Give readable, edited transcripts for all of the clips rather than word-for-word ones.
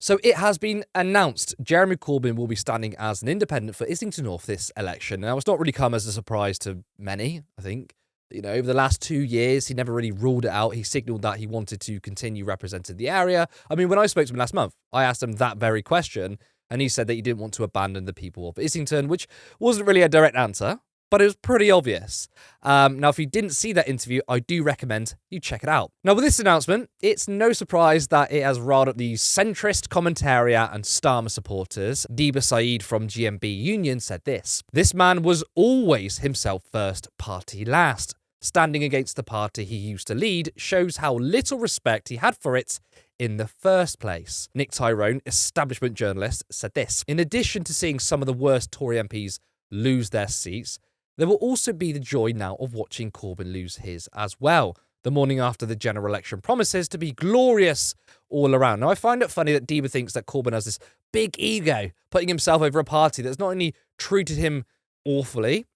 So it has been announced Jeremy Corbyn will be standing as an independent for Islington North this election. Now, it's not really come as a surprise to many, I think. Over the last 2 years, he never really ruled it out. He signalled that he wanted to continue representing the area. I mean, when I spoke to him last month, I asked him that very question, and he said that he didn't want to abandon the people of Islington, which wasn't really a direct answer, but it was pretty obvious. Now, if you didn't see that interview, I do recommend you check it out. Now, with this announcement, it's no surprise that it has riled up the centrist commentariat and Starmer supporters. Deba Saeed from GMB Union said this: "This man was always himself first, party last. Standing against the party he used to lead shows how little respect he had for it in the first place." Nick Tyrone, establishment journalist, said this: "In addition to seeing some of the worst Tory MPs lose their seats, there will also be the joy now of watching Corbyn lose his as well. The morning after the general election promises to be glorious all around." Now, I find it funny that Deba thinks that Corbyn has this big ego, putting himself over a party that's not only treated him awfully,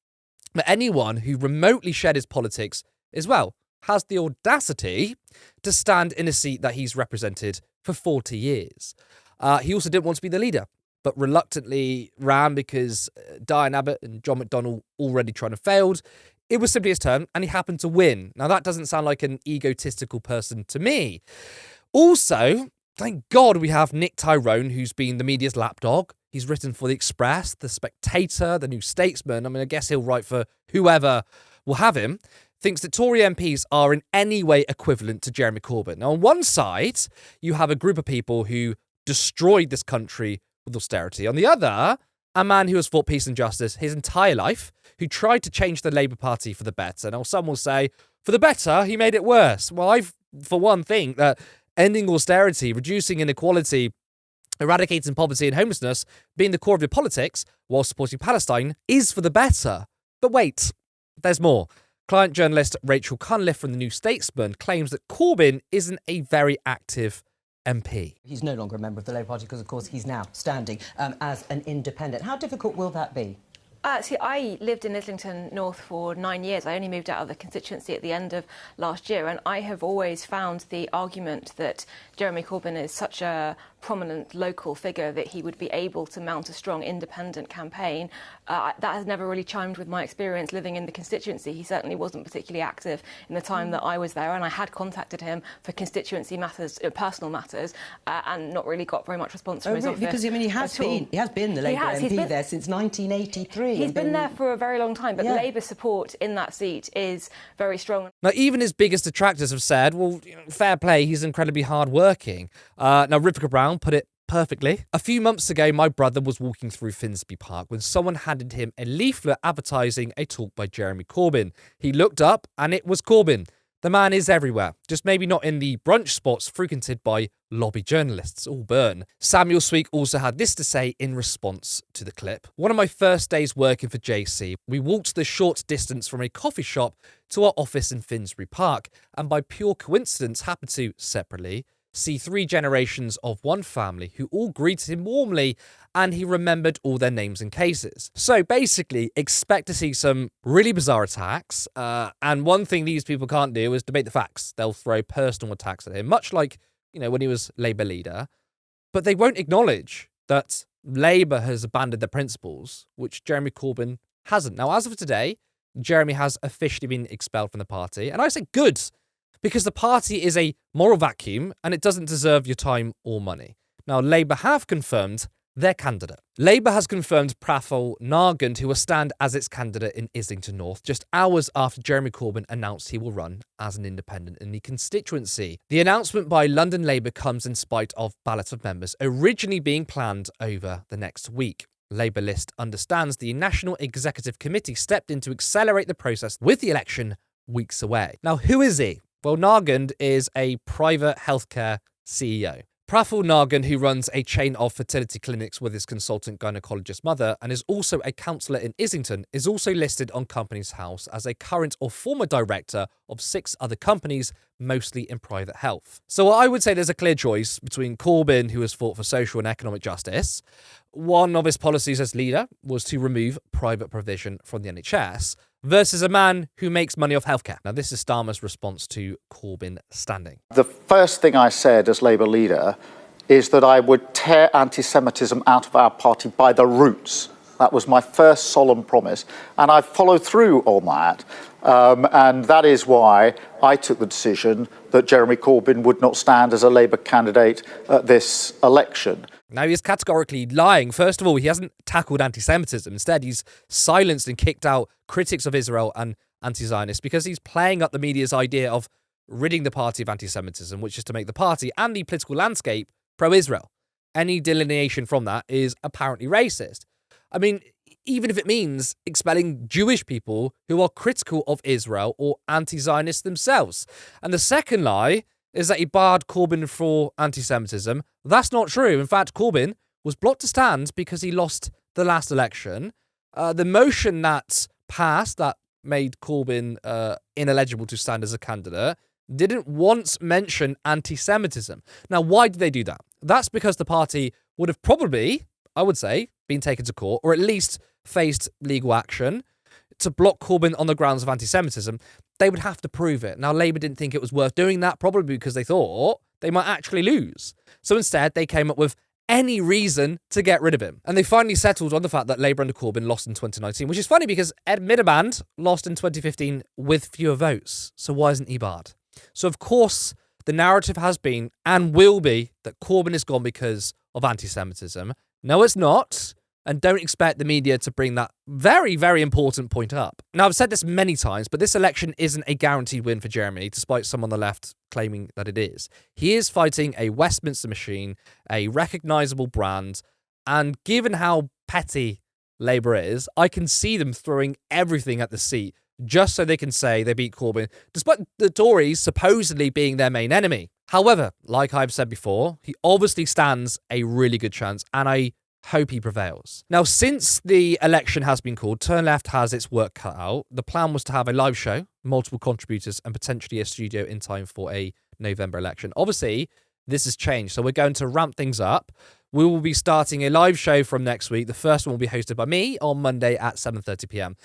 but anyone who remotely shared his politics as well has the audacity to stand in a seat that he's represented for 40 years. He also didn't want to be the leader, but reluctantly ran because Diane Abbott and John McDonnell already tried and failed. It was simply his turn, and he happened to win. Now, that doesn't sound like an egotistical person to me. Also, thank God we have Nick Tyrone, who's been the media's lapdog. He's written for The Express, The Spectator, The New Statesman. I mean, I guess he'll write for whoever will have him. Thinks that Tory MPs are in any way equivalent to Jeremy Corbyn. Now, on one side, you have a group of people who destroyed this country with austerity. On the other, a man who has fought peace and justice his entire life, who tried to change the Labour Party for the better. Now, some will say, for the better, he made it worse. Well, I, for one, think that ending austerity, reducing inequality, eradicating poverty and homelessness, being the core of your politics, while supporting Palestine, is for the better. But wait, there's more. Client journalist Rachel Cunliffe from The New Statesman claims that Corbyn isn't a very active MP. He's no longer a member of the Labour Party because, of course, he's now standing as an independent. How difficult will that be? See, I lived in Islington North for 9 years. I only moved out of the constituency at the end of last year, and I have always found the argument that Jeremy Corbyn is such a prominent local figure that he would be able to mount a strong independent campaign. That has never really chimed with my experience living in the constituency. He certainly wasn't particularly active in the time that I was there, and I had contacted him for constituency matters, personal matters, and not really got very much response from his office. Because, I mean, he has been the Labour MP there since 1983. He's been there for a very long time, but Labour support in that seat is very strong. Now, even his biggest detractors have said, well, fair play, he's incredibly hard-working. Now, Rivka Brown put it perfectly. "A few months ago, my brother was walking through Finsbury Park when someone handed him a leaflet advertising a talk by Jeremy Corbyn. He looked up and it was Corbyn. The man is everywhere, just maybe not in the brunch spots frequented by lobby journalists. All burn." Samuel Sweek also had this to say in response to the clip. "One of my first days working for JC, we walked the short distance from a coffee shop to our office in Finsbury Park, and by pure coincidence happened to, separately, see 3 generations of one family who all greeted him warmly, and he remembered all their names and cases." So basically, expect to see some really bizarre attacks. And one thing these people can't do is debate the facts. They'll throw personal attacks at him, much like, when he was Labour leader. But they won't acknowledge that Labour has abandoned their principles, which Jeremy Corbyn hasn't. Now, as of today, Jeremy has officially been expelled from the party. And I say good, because the party is a moral vacuum and it doesn't deserve your time or money. Now, Labour have confirmed their candidate. Labour has confirmed Praful Nargand, who will stand as its candidate in Islington North, just hours after Jeremy Corbyn announced he will run as an independent in the constituency. The announcement by London Labour comes in spite of ballots of members originally being planned over the next week. Labour list understands the National Executive Committee stepped in to accelerate the process with the election weeks away. Now, who is he? Well, Nargand is a private healthcare CEO. Praful Nargand, who runs a chain of fertility clinics with his consultant gynecologist mother and is also a councillor in Islington, is also listed on Companies House as a current or former director of 6 other companies, mostly in private health. So I would say there's a clear choice between Corbyn, who has fought for social and economic justice. One of his policies as leader was to remove private provision from the NHS, versus a man who makes money off healthcare. Now, this is Starmer's response to Corbyn standing. The first thing I said as Labour leader is that I would tear anti-Semitism out of our party by the roots. That was my first solemn promise, and I've followed through on that. And that is why I took the decision that Jeremy Corbyn would not stand as a Labour candidate at this election. Now, he's categorically lying. First of all, he hasn't tackled anti-Semitism. Instead, he's silenced and kicked out critics of Israel and anti-Zionists because he's playing up the media's idea of ridding the party of anti-Semitism, which is to make the party and the political landscape pro-Israel. Any delineation from that is apparently racist. I mean, even if it means expelling Jewish people who are critical of Israel or anti-Zionists themselves. And the second lie is that he barred Corbyn for anti-Semitism. That's not true. In fact, Corbyn was blocked to stand because he lost the last election. The motion that passed that made Corbyn ineligible to stand as a candidate didn't once mention anti-Semitism. Now, why did they do that? That's because the party would have probably, I would say, been taken to court or at least faced legal action to block Corbyn on the grounds of anti-Semitism. They would have to prove it. Now, Labour didn't think it was worth doing that, probably because they thought they might actually lose. So instead, they came up with any reason to get rid of him. And they finally settled on the fact that Labour under Corbyn lost in 2019, which is funny because Ed Miliband lost in 2015 with fewer votes. So why isn't he barred? So, of course, the narrative has been and will be that Corbyn is gone because of anti-Semitism. No, it's not. And don't expect the media to bring that very, very important point up. Now, I've said this many times, but this election isn't a guaranteed win for Jeremy, despite some on the left claiming that it is. He is fighting a Westminster machine, a recognisable brand, and given how petty Labour is, I can see them throwing everything at the seat just so they can say they beat Corbyn, despite the Tories supposedly being their main enemy. However, like I've said before, he obviously stands a really good chance, and I hope he prevails. Now, since the election has been called, Turn Left has its work cut out. The plan was to have a live show, multiple contributors, and potentially a studio in time for a November election. Obviously, this has changed, so we're going to ramp things up. We will be starting a live show from next week. The first one will be hosted by me on Monday at 7:30 p.m.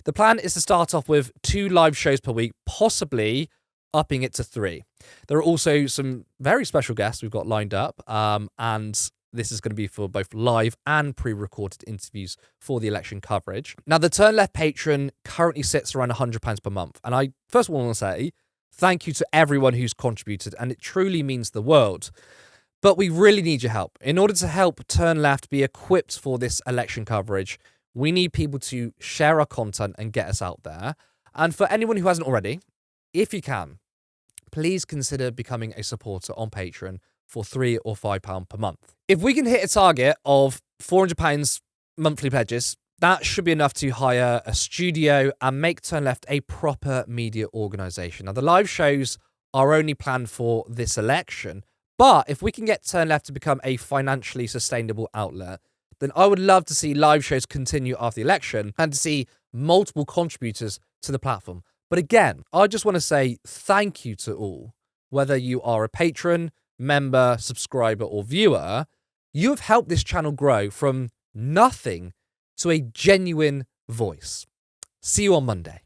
The plan is to start off with 2 live shows per week, possibly upping it to 3. There are also some very special guests we've got lined up, and this is going to be for both live and pre-recorded interviews for the election coverage. Now, the Turn Left Patreon currently sits around £100 per month. And I first of all want to say thank you to everyone who's contributed, and it truly means the world. But we really need your help. In order to help Turn Left be equipped for this election coverage, we need people to share our content and get us out there. And for anyone who hasn't already, if you can, please consider becoming a supporter on Patreon for £3 or £5 per month. If we can hit a target of £400 monthly pledges, that should be enough to hire a studio and make Turn Left a proper media organisation. Now, the live shows are only planned for this election, but if we can get Turn Left to become a financially sustainable outlet, then I would love to see live shows continue after the election and to see multiple contributors to the platform. But again, I just want to say thank you to all. Whether you are a patron, member, subscriber, or viewer, you have helped this channel grow from nothing to a genuine voice. See you on Monday.